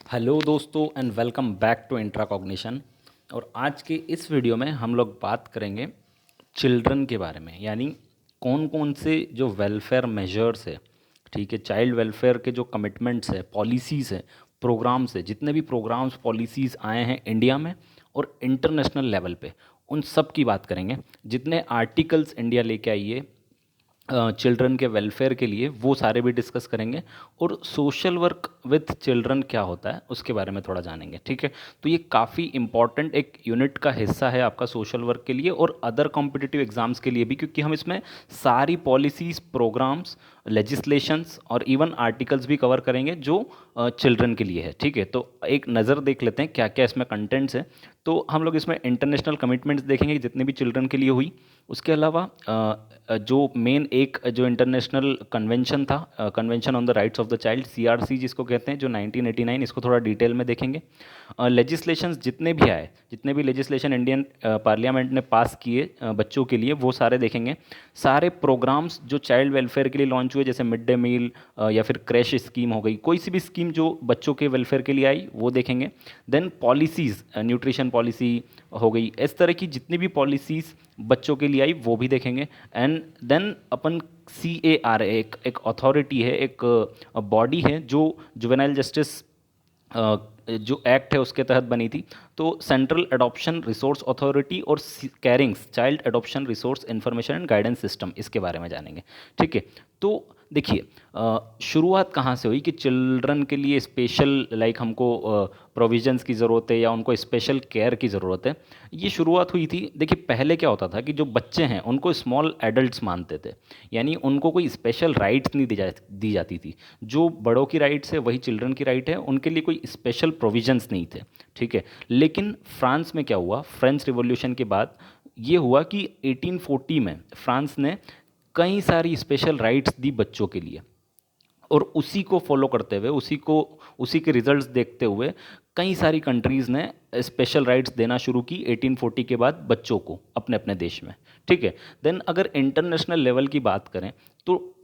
Hello दोस्तों and welcome back to इंट्राकॉग्निशन। और आज के इस वीडियो में हम लोग बात करेंगे चिल्ड्रन के बारे में, यानी कौन कौन से जो वेलफेयर मेजर्स है, ठीक है, चाइल्ड वेलफेयर के जो कमिटमेंट्स है, पॉलिसीज़ है, प्रोग्राम्स है, जितने भी प्रोग्राम्स पॉलिसीज़ आए हैं इंडिया में और इंटरनेशनल लेवल पे, उन सब की बात करेंगे। जितने आर्टिकल्स इंडिया लेके आई है चिल्ड्रन के वेलफेयर के लिए, वो सारे भी डिस्कस करेंगे। और सोशल वर्क विथ चिल्ड्रन क्या होता है उसके बारे में थोड़ा जानेंगे, ठीक है। तो ये काफ़ी इंपॉर्टेंट एक यूनिट का हिस्सा है आपका सोशल वर्क के लिए और अदर कॉम्पिटिटिव एग्जाम्स के लिए भी, क्योंकि हम इसमें सारी पॉलिसीज़, प्रोग्राम्स, लेजिस्लेशंस और इवन आर्टिकल्स भी कवर करेंगे जो चिल्ड्रन के लिए है, ठीक है। तो एक नज़र देख लेते हैं क्या क्या इसमें कंटेंट्स है। तो हम लोग इसमें इंटरनेशनल कमिटमेंट्स देखेंगे जितने भी चिल्ड्रन के लिए हुई। उसके अलावा जो मेन एक जो इंटरनेशनल कन्वेंशन था, convention on the rights of the child, CRC जिसको कहते हैं, जो 1989, इसको थोड़ा डिटेल में देखेंगे। लेजिस्लेशंस जितने भी आए, जितने भी लेजिस्लेशन इंडियन पार्लियामेंट ने पास किए बच्चों के लिए, वो सारे देखेंगे। सारे प्रोग्राम्स जो चाइल्ड वेलफेयर के लिए लॉन्च हुए, जैसे मिड डे मील या फिर क्रैश स्कीम हो गई, कोई सी भी स्कीम जो बच्चों के वेलफेयर के लिए आई, वो देखेंगे। देन पॉलिसीज़, न्यूट्रिशन पॉलिसी हो गई, इस तरह की जितनी भी पॉलिसीज़ बच्चों के लिए आई वो भी देखेंगे। एंड देन अपन CAR, एक अथॉरिटी है, एक बॉडी है जो जुवेनाइल जस्टिस जो एक्ट है उसके तहत बनी थी। तो सेंट्रल एडॉप्शन रिसोर्स अथॉरिटी और CARINGS, child adoption resource information and guidance system, इसके बारे में जानेंगे, ठीक है। तो देखिए, शुरुआत कहाँ से हुई कि चिल्ड्रन के लिए स्पेशल हमको प्रोविजंस की ज़रूरत है या उनको स्पेशल केयर की ज़रूरत है। ये शुरुआत हुई थी, देखिए पहले क्या होता था कि जो बच्चे हैं उनको स्मॉल एडल्ट्स मानते थे, यानी उनको कोई स्पेशल राइट्स नहीं दी जाती थी। जो बड़ों की राइट्स है वही चिल्ड्रन की राइट है, उनके लिए कोई स्पेशल प्रोविजंस नहीं थे, ठीक है। लेकिन फ्रांस में क्या हुआ, फ्रेंच रिवॉल्यूशन के बाद ये हुआ कि 1840 में फ्रांस ने कई सारी स्पेशल राइट्स दी बच्चों के लिए। और उसी को फॉलो करते हुए, उसी के रिजल्ट्स देखते हुए कई सारी कंट्रीज़ ने स्पेशल राइट्स देना शुरू की 1840 के बाद बच्चों को अपने अपने देश में, ठीक है। देन अगर इंटरनेशनल लेवल की बात करें तो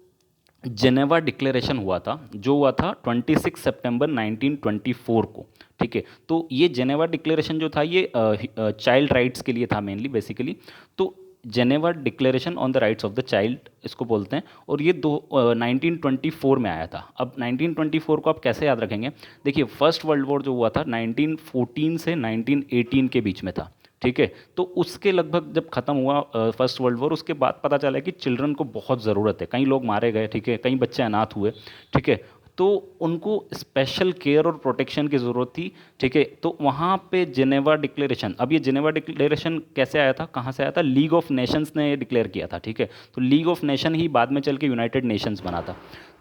जेनेवा डिक्लेरेशन हुआ था, जो हुआ था 26 सितंबर 1924 को, ठीक है। तो ये जेनेवा डिक्लेरेशन जो था ये चाइल्ड राइट्स के लिए था मेनली, बेसिकली। तो Geneva declaration on the rights of the child इसको बोलते हैं, और ये 1924 में आया था। अब 1924 को आप कैसे याद रखेंगे? देखिए, फर्स्ट वर्ल्ड वॉर जो हुआ था 1914 से 1918 के बीच में था, ठीक है। तो उसके लगभग जब खत्म हुआ फर्स्ट वर्ल्ड वॉर, उसके बाद पता चला कि चिल्ड्रन को बहुत ज़रूरत है, कई लोग मारे गए, ठीक है, कई बच्चे अनाथ हुए, ठीक है। तो उनको स्पेशल केयर और प्रोटेक्शन की ज़रूरत थी, ठीक है। तो वहाँ पे जेनेवा डिक्लेरेशन, अब ये जेनेवा डिक्लेरेशन कैसे आया था, कहाँ से आया था? लीग ऑफ नेशंस ने ये डिक्लेयर किया था, ठीक है। तो लीग ऑफ नेशन ही बाद में चल के यूनाइटेड नेशंस बना था।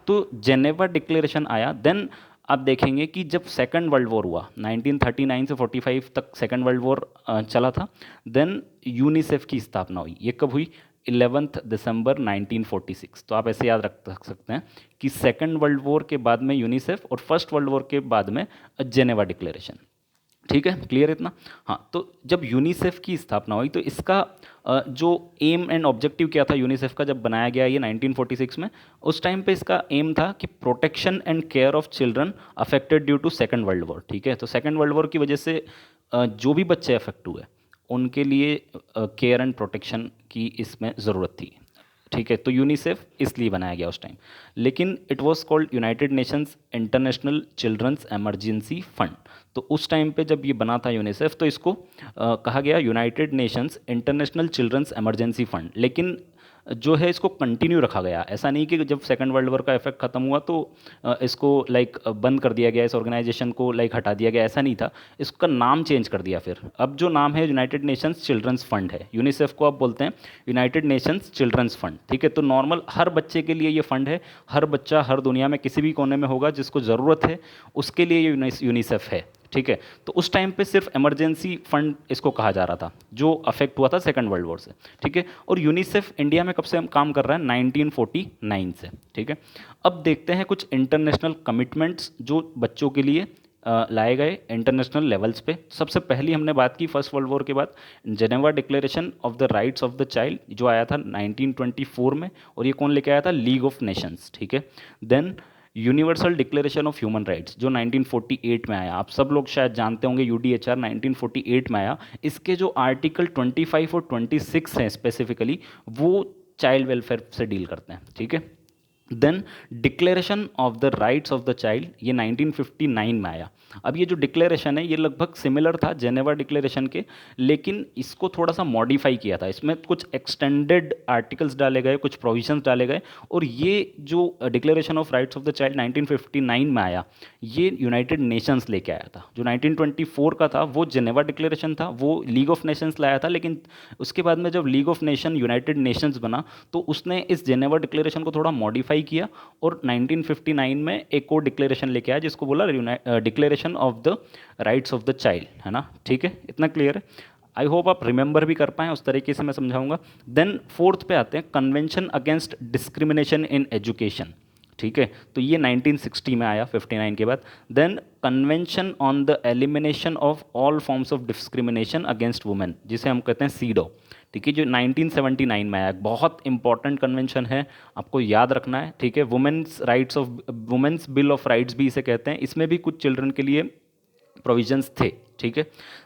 तो जेनेवा डिक्लेरेशन आया। देन आप देखेंगे कि जब सेकंड वर्ल्ड वॉर हुआ 1939 से 45 तक सेकंड वर्ल्ड वॉर चला था। देन यूनिसेफ की स्थापना हुई। ये कब हुई? 11 दिसंबर 1946। तो आप ऐसे याद रख सकते हैं कि सेकंड वर्ल्ड वॉर के बाद में यूनिसेफ और फर्स्ट वर्ल्ड वॉर के बाद में जेनेवा डिक्लेरेशन, ठीक है। क्लियर इतना? हाँ, तो जब यूनिसेफ की स्थापना हुई तो इसका जो एम एंड ऑब्जेक्टिव क्या था यूनिसेफ का, जब बनाया गया ये 1946 में, उस टाइम पे इसका एम था कि protection and care of children affected due to second world war, ठीक है। तो सेकंड वर्ल्ड वॉर की वजह से जो भी बच्चे अफेक्ट हुए उनके लिए केयर एंड प्रोटेक्शन की इसमें ज़रूरत थी, ठीक है। तो यूनिसेफ इसलिए बनाया गया उस टाइम। लेकिन it was called United Nations international children's emergency fund. तो उस टाइम पे जब ये बना था यूनिसेफ, तो इसको कहा गया united nations international children's emergency fund. लेकिन जो है इसको कंटिन्यू रखा गया। ऐसा नहीं कि जब सेकंड वर्ल्ड वॉर का इफेक्ट खत्म हुआ तो इसको बंद कर दिया गया, इस ऑर्गेनाइजेशन को हटा दिया गया, ऐसा नहीं था। इसका नाम चेंज कर दिया फिर। अब जो नाम है यूनाइटेड नेशंस चिल्ड्रंस फंड है। यूनिसेफ को आप बोलते हैं यूनाइटेड नेशंस चिल्ड्रंस फंड, ठीक है। तो नॉर्मल हर बच्चे के लिए ये फंड है। हर बच्चा हर दुनिया में किसी भी कोने में होगा जिसको ज़रूरत है, उसके लिए ये यूनिसेफ है, ठीक है। तो उस टाइम पे सिर्फ इमरजेंसी फंड इसको कहा जा रहा था, जो अफेक्ट हुआ था सेकंड वर्ल्ड वॉर से, ठीक है। और यूनिसेफ इंडिया में कब से हम काम कर रहा है? 1949 से, ठीक है। अब देखते हैं कुछ इंटरनेशनल कमिटमेंट्स जो बच्चों के लिए लाए गए इंटरनेशनल लेवल्स पे। सबसे पहली हमने बात की फर्स्ट वर्ल्ड वॉर के बाद Geneva declaration of the rights of the child, जो आया था 1924 में, और ये कौन लेके आया था? लीग ऑफ नेशंस, ठीक है। Then universal declaration of human rights जो 1948 में आया, आप सब लोग शायद जानते होंगे, यूडीएचआर 1948 में आया। इसके जो आर्टिकल 25 और 26 हैं स्पेसिफिकली, वो चाइल्ड वेलफेयर से डील करते हैं, ठीक है। Then declaration of the rights of the child, ये 1959 में आया। अब ये जो डिक्लेरेशन है ये लगभग सिमिलर था जेनेवा डिक्लेरेशन के, लेकिन इसको थोड़ा सा मॉडिफाई किया था, इसमें कुछ एक्सटेंडेड आर्टिकल्स डाले गए, कुछ प्रोविजंस डाले गए। और ये जो declaration of rights of the child 1959 में आया, ये यूनाइटेड नेशंस लेके आया था। जो 1924 का था वो जेनेवा डिक्लेरेशन था, वो लीग ऑफ नेशंस लाया था, लेकिन उसके बाद में जब league of nation United Nations बना तो उसने इस जेनेवा डिक्लेरेशन को थोड़ा मॉडिफाई किया और 1959 में एक और डिक्लेरेशन लेके आया जिसको बोला declaration of the rights of the child, है ना, ठीक है, इतना क्लियर है। आई होप आप रिमेंबर भी कर पाएँ, उस तरीके से मैं समझाऊंगा। देन फोर्थ पे आते हैं, convention against discrimination in education, ठीक है, तो ये 1960 में आया 59 के बाद। Then convention on the elimination of all forms of discrimination against women, जिसे हम कहते हैं सीडो, ठीक है, जो 1979 में आया। बहुत इंपॉर्टेंट कन्वेंशन है, आपको याद रखना है, ठीक है। Women's rights of women's bill of rights भी इसे कहते हैं, इसमें भी कुछ चिल्ड्रन के लिए प्रोविजंस थे, ठीक है।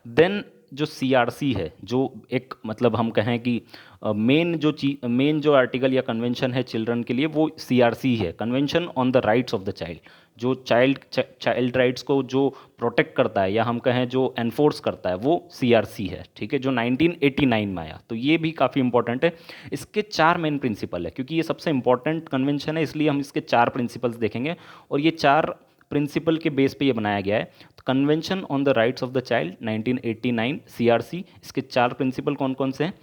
देन जो सीआरसी है, जो एक मतलब हम कहें कि मेन जो आर्टिकल या कन्वेंशन है चिल्ड्रन के लिए, वो सीआरसी है, convention on the rights of the child, जो चाइल्ड राइट्स को जो प्रोटेक्ट करता है या हम कहें जो एनफोर्स करता है, वो सीआरसी है, ठीक है, जो 1989 में आया। तो ये भी काफ़ी इंपॉर्टेंट है। इसके 4 मेन प्रिंसिपल है, क्योंकि ये सबसे इंपॉर्टेंट कन्वेंशन है, इसलिए हम इसके 4 प्रिंसिपल्स देखेंगे और ये 4 प्रिंसिपल के बेस पे ये बनाया गया है। Convention on the rights of the child 1989 CRC, इसके 4 प्रिंसिपल कौन कौन से हैं?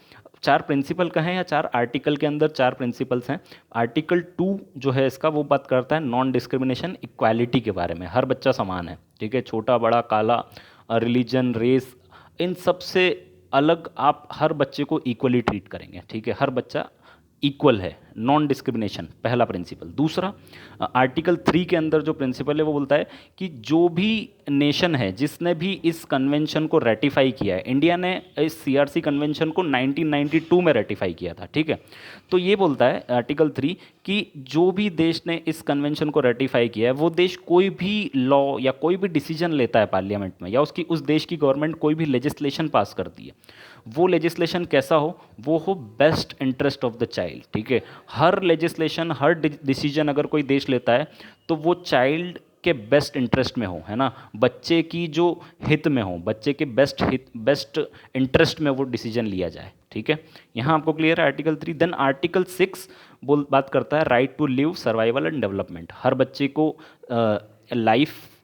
4 प्रिंसिपल कहें या 4 आर्टिकल के अंदर 4 प्रिंसिपल्स हैं। आर्टिकल 2 जो है इसका, वो बात करता है नॉन डिस्क्रिमिनेशन इक्वालिटी के बारे में, हर बच्चा समान है, ठीक है, छोटा बड़ा काला, रिलीजन, रेस, इन सब से अलग आप हर बच्चे को इक्वली ट्रीट करेंगे, ठीक है, हर बच्चा इक्वल है, नॉन डिस्क्रिमिनेशन, पहला प्रिंसिपल। दूसरा, आर्टिकल 3 के अंदर जो प्रिंसिपल है वो बोलता है कि जो भी नेशन है जिसने भी इस कन्वेंशन को रेटिफाई किया है, इंडिया ने इस सीआरसी कन्वेंशन को 1992 में रेटिफाई किया था, ठीक है, तो ये बोलता है आर्टिकल 3 कि जो भी देश ने इस कन्वेंशन को रेटिफाई किया है, वो देश कोई भी लॉ या कोई भी डिसीजन लेता है पार्लियामेंट में, या उस देश की गवर्नमेंट कोई भी लेजिस्लेशन पास करती है, वो लेजिस्लेशन कैसा हो, वो हो best interest of the child, ठीक है। हर लेजिस्लेशन, हर डिसीजन अगर कोई देश लेता है तो वो चाइल्ड के बेस्ट इंटरेस्ट में हो, है ना, बच्चे की जो हित में हो, बच्चे के बेस्ट इंटरेस्ट में वो डिसीजन लिया जाए, ठीक है। यहाँ आपको क्लियर है आर्टिकल 3। देन आर्टिकल 6 बात करता है right to live, survival and development, हर बच्चे को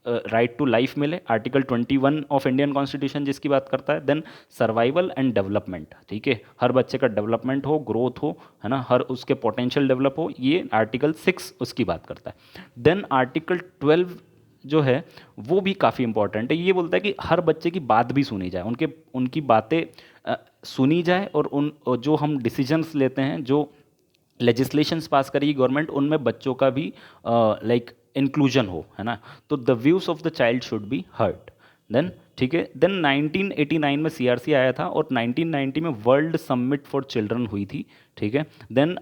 राइट टू लाइफ मिले, आर्टिकल 21 ऑफ इंडियन कॉन्स्टिट्यूशन जिसकी बात करता है। देन सर्वाइवल एंड डेवलपमेंट, ठीक है, हर बच्चे का डेवलपमेंट हो, ग्रोथ हो, है ना, हर उसके पोटेंशियल डेवलप हो, ये आर्टिकल 6 उसकी बात करता है। देन आर्टिकल 12 जो है वो भी काफ़ी इंपॉर्टेंट है, ये बोलता है कि हर बच्चे की बात भी सुनी जाए, उनकी बातें सुनी जाए, और जो हम डिसीजंस लेते हैं, जो लेजिस्लेशंस पास करेगी गवर्नमेंट, उनमें बच्चों का भी लाइक इंक्लूजन हो, है ना, तो the views of the child should be heard. Then ठीक है, देन 1989 में सीआरसी आया था और 1990 में वर्ल्ड समिट फॉर चिल्ड्रन हुई थी, ठीक है। देन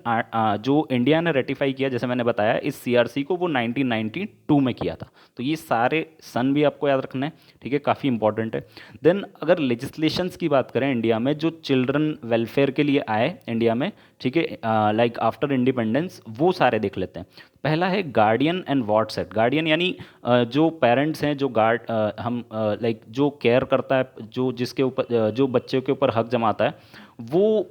जो इंडिया ने रेटिफाई किया, जैसे मैंने बताया, इस सीआरसी को वो 1992 में किया था। तो ये सारे सन भी आपको याद रखना है, ठीक है, काफ़ी इंपॉर्टेंट है। देन अगर लेजिस्लेशंस की बात करें इंडिया में, जो चिल्ड्रन वेलफेयर के लिए आए इंडिया में, ठीक है, लाइक आफ्टर इंडिपेंडेंस, वो सारे देख लेते हैं। पहला है guardian and wards act. Guardian यानी जो पेरेंट्स हैं, जो हम लाइक जो केयर करता है, जो जिसके ऊपर जो बच्चे के ऊपर हक जमाता है, वो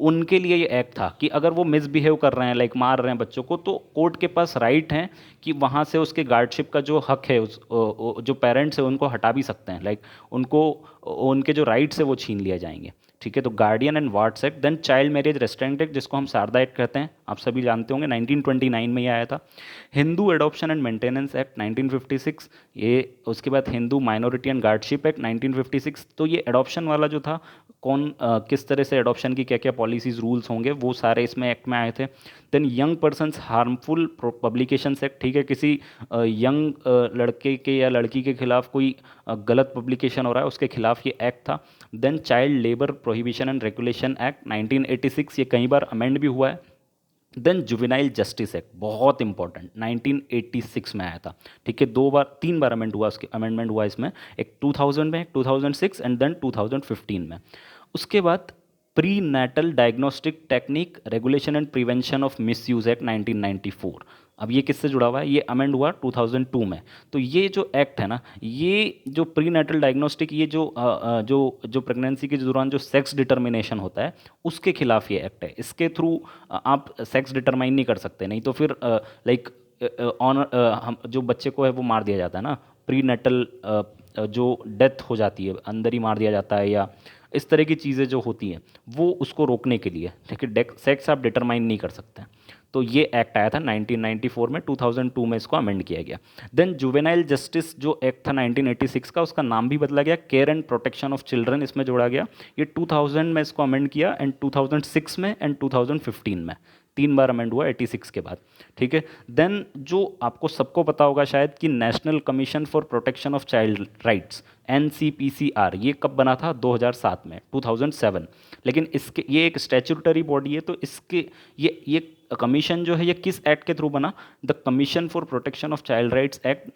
उनके लिए ये एक्ट था कि अगर वो मिसबिहेव कर रहे हैं, लाइक मार रहे हैं बच्चों को, तो कोर्ट के पास राइट है कि वहाँ से उसके गार्डशिप का जो हक है, जो पेरेंट्स है उनको हटा भी सकते हैं, लाइक उनको उनके जो राइट्स है वो छीन लिया जाएंगे, ठीक है। तो guardian and wards act. Then child marriage restraint act, जिसको हम शारदा एक्ट कहते हैं, आप सभी जानते होंगे, 1929 में ये आया था। Hindu adoption and maintenance act 1956, ये उसके बाद हिंदू माइनॉरिटी एंड गार्डशिप एक्ट 1956। तो ये एडॉप्शन वाला जो था, किस तरह से एडॉप्शन की क्या क्या पॉलिसीज़ रूल्स होंगे, वो सारे इसमें एक्ट में आए थे। Then young persons harmful publications act, ठीक है, किसी यंग लड़के के या लड़की के खिलाफ कोई गलत पब्लिकेशन हो रहा है, उसके खिलाफ ये एक्ट था। Then child labour prohibition and regulation act 1986, ये कई बार अमेंड भी हुआ है, देन जुवेनाइल जस्टिस एक्ट, बहुत इंपॉर्टेंट, 1986 में आया था। ठीक है, 3 बार अमेंडमेंट हुआ इसमें, एक 2000 में, एक 2006 एंड देन 2015 में। उसके बाद prenatal diagnostic technique regulation and prevention of misuse act 1994। अब ये किससे जुड़ा हुआ है? ये अमेंड हुआ 2002 में। तो ये जो एक्ट है ना, ये जो प्री नेटल डायग्नोस्टिक, ये जो प्रेगनेंसी के दौरान जो सेक्स डिटर्मिनेशन होता है, उसके खिलाफ ये एक्ट है। इसके थ्रू आप सेक्स डिटरमाइन नहीं कर सकते, नहीं तो फिर लाइक ऑन हम जो बच्चे को है वो मार दिया जाता है ना, प्री नेटल जो डेथ हो जाती है, अंदर ही मार दिया जाता है, या इस तरह की चीज़ें जो होती हैं वो उसको रोकने के लिए। ठीक है, सेक्स आप डिटरमाइन नहीं कर सकते। तो ये एक्ट आया था 1994 में, 2002 में इसको अमेंड किया गया। देन जुवेनाइल जस्टिस जो एक्ट था 1986 का, उसका नाम भी बदला गया, care and protection of children इसमें जोड़ा गया। ये 2000 में इसको अमेंड किया एंड 2006 में एंड 2015 में, 3 बार अमेंड हुआ 86 के बाद। ठीक है, देन जो आपको सबको पता होगा शायद कि national commission for protection of child rights, NCPCR, ये कब बना था? 2007 में, 2007। लेकिन इसके, ये एक स्टैच्यूटरी बॉडी है, तो इसके ये कमीशन जो है ये किस एक्ट के थ्रू बना? The commission for protection of child rights act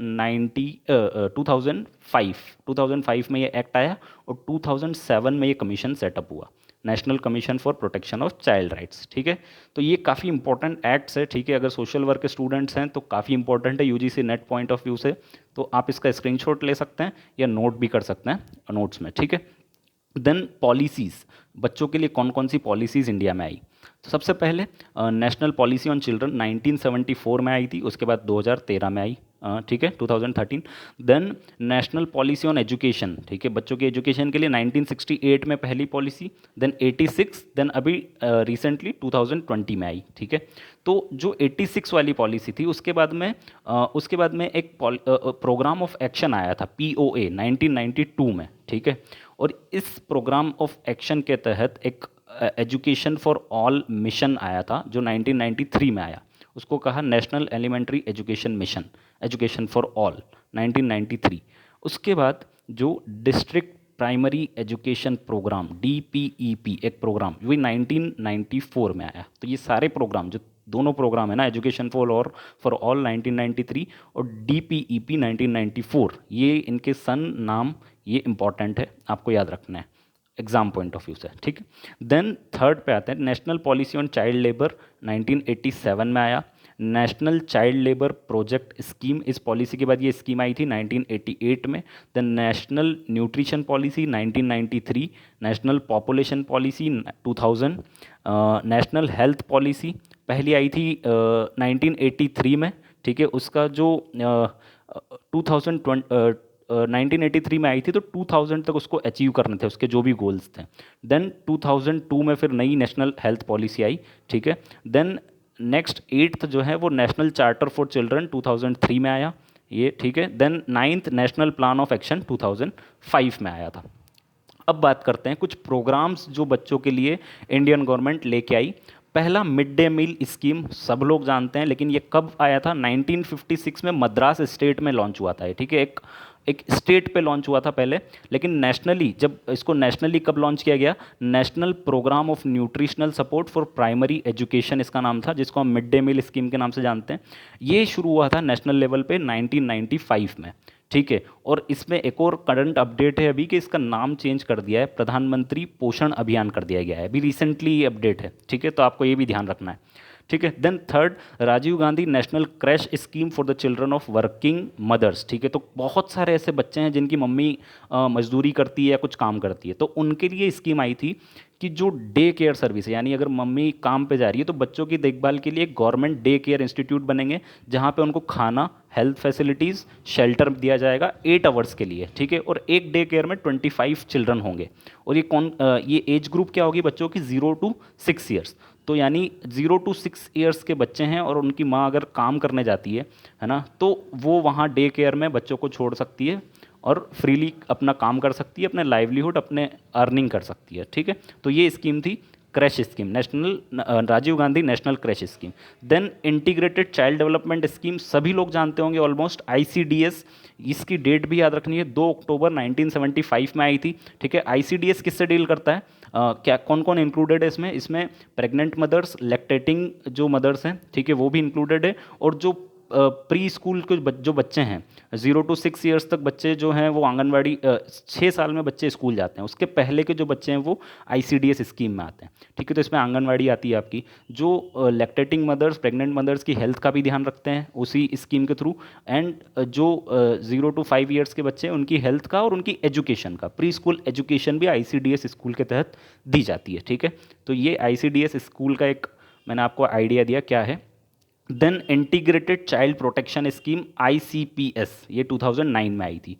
2005 में ये एक्ट आया, और 2007 में ये कमीशन सेटअप हुआ, national commission for protection of child rights. ठीक है, तो ये काफ़ी इंपॉर्टेंट एक्ट्स है। ठीक है, अगर सोशल वर्क के स्टूडेंट्स हैं तो काफ़ी इंपॉर्टेंट है UGC net point of view से, तो आप इसका स्क्रीनशॉट ले सकते हैं या नोट भी कर सकते हैं नोट्स में। ठीक है, देन पॉलिसीज़, बच्चों के लिए कौन कौन सी पॉलिसीज़ इंडिया में आई? तो सबसे पहले नेशनल पॉलिसी ऑन चिल्ड्रन 1974 में आई थी, उसके बाद 2013 में आई। ठीक है, 2013। Then national policy on education, ठीक है, बच्चों के एजुकेशन के लिए 1968 में पहली पॉलिसी, देन 86, देन अभी रिसेंटली 2020 में आई। ठीक है, तो जो 86 वाली पॉलिसी थी, उसके बाद में एक प्रोग्राम ऑफ एक्शन आया था, POA, 1992 में। ठीक है, और इस प्रोग्राम ऑफ एक्शन के तहत एक एजुकेशन फॉर ऑल मिशन आया था, जो 1993 में आया, उसको कहा national elementary education mission, education for all, 1993। उसके बाद जो district primary education programme, DPEP, एक प्रोग्राम वही 1994 में आया। तो ये सारे प्रोग्राम, जो दोनों प्रोग्राम है ना, एजुकेशन फॉर ऑल 1993 और DPEP 1994, ये इनके सन नाम, ये इंपॉर्टेंट है, आपको याद रखना है एग्जाम पॉइंट ऑफ व्यू से। ठीक है, देन थर्ड पे आते हैं national policy on child labour, 1987 में आया। National child labour project scheme, इस पॉलिसी के बाद ये स्कीम आई थी 1988 में। Then national nutrition policy 1993, national population policy 2000, national health policy पहली आई थी 1983 में। ठीक है, उसका जो 1983 में आई थी, तो 2000 तक उसको अचीव करने थे, उसके जो भी गोल्स थे। देन 2002 में फिर नई नेशनल हेल्थ पॉलिसी आई। ठीक है, देन नेक्स्ट 8th जो है वो नेशनल चार्टर फॉर चिल्ड्रन 2003 में आया ये। ठीक है, then 9th national plan of action 2005 में आया था। अब बात करते हैं कुछ प्रोग्राम्स जो बच्चों के लिए इंडियन गवर्नमेंट लेके आई। पहला मिड डे मील स्कीम, सब लोग जानते हैं, लेकिन ये कब आया था? 1956 में मद्रास स्टेट में लॉन्च हुआ था। ठीक है, एक स्टेट पे लॉन्च हुआ था पहले, लेकिन नेशनली, जब इसको नेशनली कब लॉन्च किया गया? National programme of nutritional support for primary education इसका नाम था, जिसको हम मिड डे मील स्कीम के नाम से जानते हैं। ये शुरू हुआ था नेशनल लेवल पे 1995 में। ठीक है, और इसमें एक और करंट अपडेट है अभी कि इसका नाम चेंज कर दिया है, प्रधानमंत्री पोषण अभियान कर दिया गया है, अभी रिसेंटली ये अपडेट है। ठीक है, तो आपको ये भी ध्यान रखना है। ठीक है, then third Rajiv Gandhi national creche scheme for the children of working mothers. ठीक है, तो बहुत सारे ऐसे बच्चे हैं जिनकी मम्मी मजदूरी करती है या कुछ काम करती है, तो उनके लिए स्कीम आई थी कि जो डे केयर सर्विस है, यानी अगर मम्मी काम पे जा रही है तो बच्चों की देखभाल के लिए एक गवर्नमेंट डे केयर इंस्टीट्यूट बनेंगे, जहाँ पे उनको खाना, हेल्थ फैसिलिटीज़, शेल्टर दिया जाएगा 8 आवर्स के लिए। ठीक है, और एक डे केयर में 25 चिल्ड्रन होंगे, और ये एज ग्रुप क्या होगी बच्चों की? 0 to 6 ईयर्स। तो यानी 0 to 6 ईयर्स के बच्चे हैं और उनकी माँ अगर काम करने जाती है ना, तो वो वहाँ डे केयर में बच्चों को छोड़ सकती है और फ्रीली अपना काम कर सकती है, अपने लाइवलीहुड, अपने अर्निंग कर सकती है। ठीक है, तो ये स्कीम थी creche scheme, national Rajiv Gandhi national creche scheme. Then integrated child development scheme, सभी लोग जानते होंगे ऑलमोस्ट, आईसीडीएस, इसकी डेट भी याद रखनी है, 2 अक्टूबर 1975 में आई थी। ठीक है, आईसीडीएस किससे डील करता है, क्या कौन कौन इंक्लूडेड है इसमें, इसमें प्रेग्नेंट मदर्स, लैक्टेटिंग जो मदर्स हैं, ठीक है, वो भी इंक्लूडेड है, और जो प्री स्कूल के जो बच्चे हैं 0 to 6 ईयर्स तक बच्चे जो हैं वो आंगनवाड़ी 6 साल में बच्चे स्कूल जाते हैं, उसके पहले के जो बच्चे हैं वो आईसीडीएस स्कीम में आते हैं। ठीक है, तो इसमें आंगनवाड़ी आती है आपकी, जो लैक्टेटिंग मदर्स, प्रेग्नेंट मदर्स की हेल्थ का भी ध्यान रखते हैं उसी स्कीम के थ्रू, एंड जो 0 to 5 ईयर्स के बच्चे हैं उनकी हेल्थ का और उनकी एजुकेशन का, प्री स्कूल एजुकेशन भी आईसीडीएस स्कूल के तहत दी जाती है। ठीक है, तो ये आईसीडीएस स्कूल का एक मैंने आपको आइडिया दिया क्या है। Then integrated child protection scheme ICPS, ये 2009 में आई थी।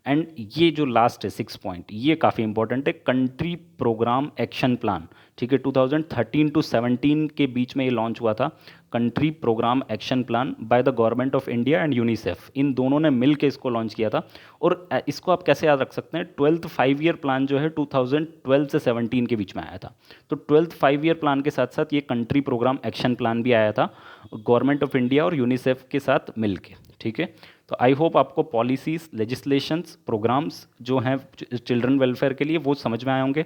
एंड ये जो लास्ट है 6 पॉइंट, ये काफ़ी इंपॉर्टेंट है, कंट्री प्रोग्राम एक्शन प्लान। ठीक है, 2013 to 17 के बीच में ये लॉन्च हुआ था, country programme action plan by the government of India and UNICEF, इन दोनों ने मिल के इसको लॉन्च किया था। और इसको आप कैसे याद रख सकते हैं, 12th 5 ईयर प्लान जो है 2012 से 17 के बीच में आया था, तो 12th 5 ईयर प्लान के साथ साथ ये कंट्री प्रोग्राम एक्शन प्लान भी आया था गवर्नमेंट ऑफ इंडिया और यूनिसेफ के साथ मिल के। ठीक है, तो आई होप आपको पॉलिसीज़, लेजिस्लेशंस, प्रोग्राम्स जो हैं चिल्ड्रन वेलफेयर के लिए वो समझ में आए होंगे।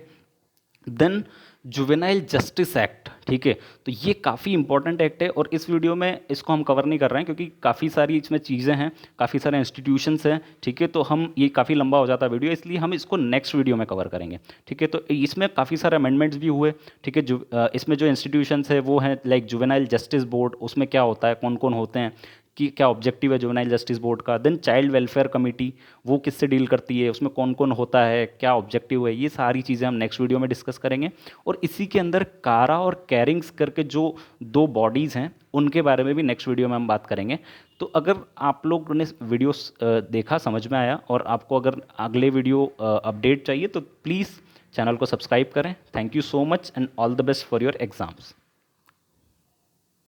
देन जुवेनाइल जस्टिस एक्ट, ठीक है, तो ये काफ़ी इंपॉर्टेंट एक्ट है, और इस वीडियो में इसको हम कवर नहीं कर रहे हैं क्योंकि काफ़ी सारी इसमें चीज़ें हैं, काफ़ी सारे इंस्टीट्यूशंस हैं। ठीक है, तो हम ये काफ़ी लंबा हो जाता है वीडियो, इसलिए हम इसको नेक्स्ट वीडियो में कवर करेंगे। ठीक है, तो इसमें काफ़ी सारे अमेंडमेंट्स भी हुए। ठीक है, जो इसमें जो इंस्टीट्यूशंस है वो हैं लाइक जुवेनाइल जस्टिस बोर्ड, उसमें क्या होता है, कौन कौन होते हैं, कि क्या ऑब्जेक्टिव है जुवेनाइल जस्टिस बोर्ड का। देन चाइल्ड वेलफेयर कमेटी, वो किससे डील करती है, उसमें कौन कौन होता है, क्या ऑब्जेक्टिव है, ये सारी चीज़ें हम नेक्स्ट वीडियो में डिस्कस करेंगे। और इसी के अंदर कारा और कैरिंग्स करके जो 2 बॉडीज़ हैं उनके बारे में भी नेक्स्ट वीडियो में हम बात करेंगे। तो अगर आप लोग ने वीडियो देखा, समझ में आया, और आपको अगर अगले वीडियो अपडेट चाहिए तो प्लीज़ चैनल को सब्सक्राइब करें। Thank you so much and all the best for your exams.